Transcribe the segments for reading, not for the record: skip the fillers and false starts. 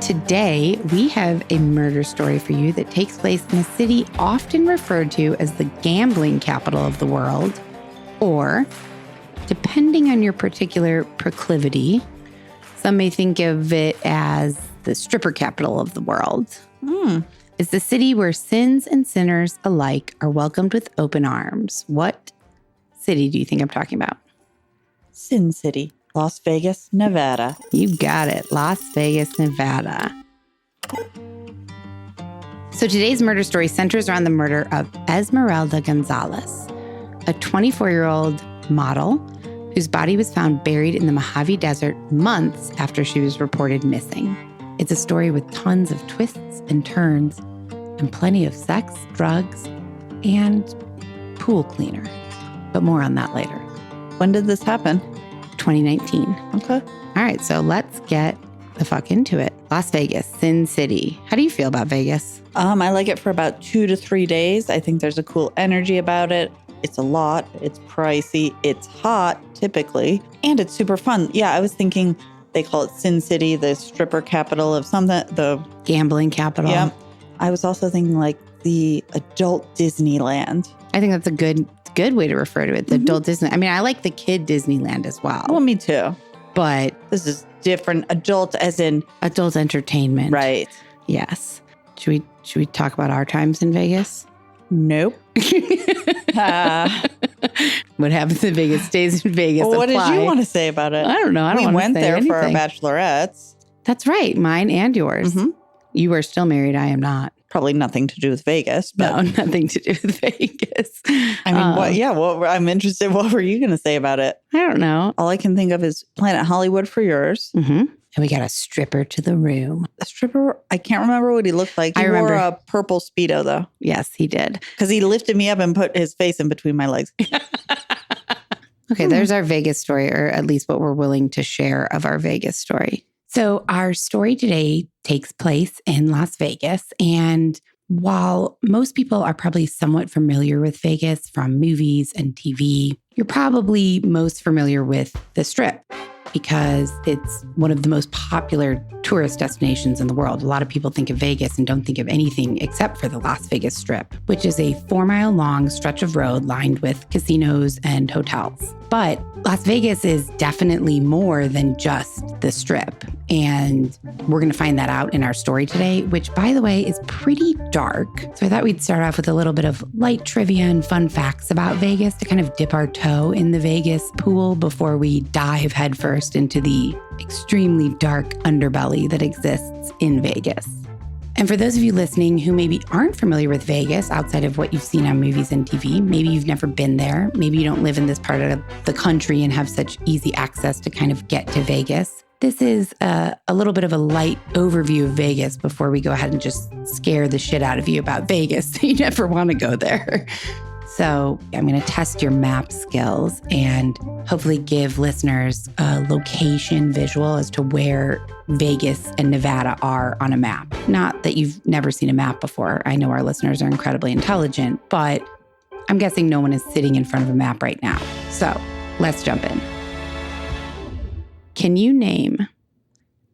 Today, we have a murder story for you that takes place in a city often referred to as the gambling capital of the world, or, depending on your particular proclivity, some may think of it as the stripper capital of the world. It's the city where sins and sinners alike are welcomed with open arms. What city do you think I'm talking about? Sin City, Las Vegas, Nevada. You got it. Las Vegas, Nevada. So today's murder story centers around the murder of Esmeralda Gonzalez, a 24-year-old model whose body was found buried in the Mojave Desert months after she was reported missing. It's a story with tons of twists and turns and plenty of sex, drugs, and pool cleaner. But more on that later. When did this happen? 2019. Okay. All right, so let's get the fuck into it. Las Vegas, Sin City. How do you feel about Vegas? I like it for about 2 to 3 days. I think there's a cool energy about it. It's a lot. It's pricey. It's hot, typically. And it's super fun. Yeah, I was thinking they call it Sin City, the stripper capital of something. The Gambling capital. Yeah. I was also thinking like the adult Disneyland. I think that's a good way to refer to it, the adult Disney. I mean, I like the kid Disneyland as well. Well, me too. But this is different. Adult as in adult entertainment. Right. Yes. Should we talk about our times in Vegas? Nope. What happens in Vegas stays in Vegas. Well, what did you want to say about it? I don't know. We went there for our bachelorettes. That's right. Mine and yours. You are still married. I am not. Probably nothing to do with Vegas. But no, nothing to do with Vegas. I mean, I'm interested. What were you going to say about it? I don't know. All I can think of is Planet Hollywood for yours. And we got a stripper to the room. A stripper? I can't remember what he looked like. He wore a purple Speedo, though. Yes, he did. Because he lifted me up and put his face in between my legs. Okay, there's our Vegas story, or at least what we're willing to share of our Vegas story. So our story today takes place in Las Vegas. And while most people are probably somewhat familiar with Vegas from movies and TV, you're probably most familiar with the Strip because it's one of the most popular tourist destinations in the world. A lot of people think of Vegas and don't think of anything except for the Las Vegas Strip, which is a 4-mile-long stretch of road lined with casinos and hotels. But Las Vegas is definitely more than just the Strip. And we're going to find that out in our story today, which, by the way, is pretty dark. So I thought we'd start off with a little bit of light trivia and fun facts about Vegas to kind of dip our toe in the Vegas pool before we dive headfirst into the extremely dark underbelly that exists in Vegas. And for those of you listening who maybe aren't familiar with Vegas outside of what you've seen on movies and TV, maybe you've never been there, maybe you don't live in this part of the country and have such easy access to kind of get to Vegas. This is a little bit of a light overview of Vegas before we go ahead and just scare the shit out of you about Vegas. You never want to go there. So I'm going to test your map skills and hopefully give listeners a location visual as to where Vegas and Nevada are on a map. Not that you've never seen a map before. I know our listeners are incredibly intelligent, but I'm guessing no one is sitting in front of a map right now. So let's jump in. Can you name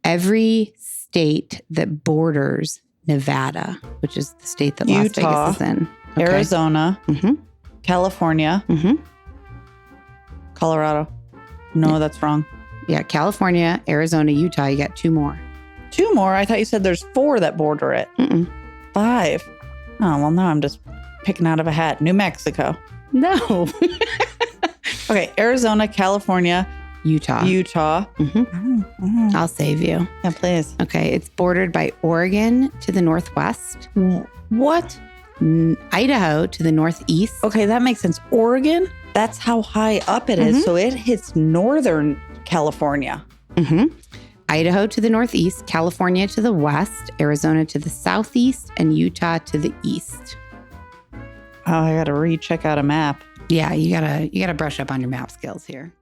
every state that borders Nevada, which is the state that Las Vegas is in? Okay. Arizona, California, Colorado. No, that's wrong. Yeah, California, Arizona, Utah. You got 2 more. 2 more? I thought you said there's 4 that border it. 5. Oh, well, now I'm just picking out of a hat. New Mexico. No. Okay, Arizona, California, Utah. I'll save you. Yeah, please. Okay, it's bordered by Oregon to the northwest. What? Idaho to the northeast. Okay, that makes sense. Oregon? That's how high up it is. So it hits northern California. Idaho to the northeast, California to the west, Arizona to the southeast, and Utah to the east. Oh, I got to recheck out a map. Yeah, you gotta brush up on your map skills here.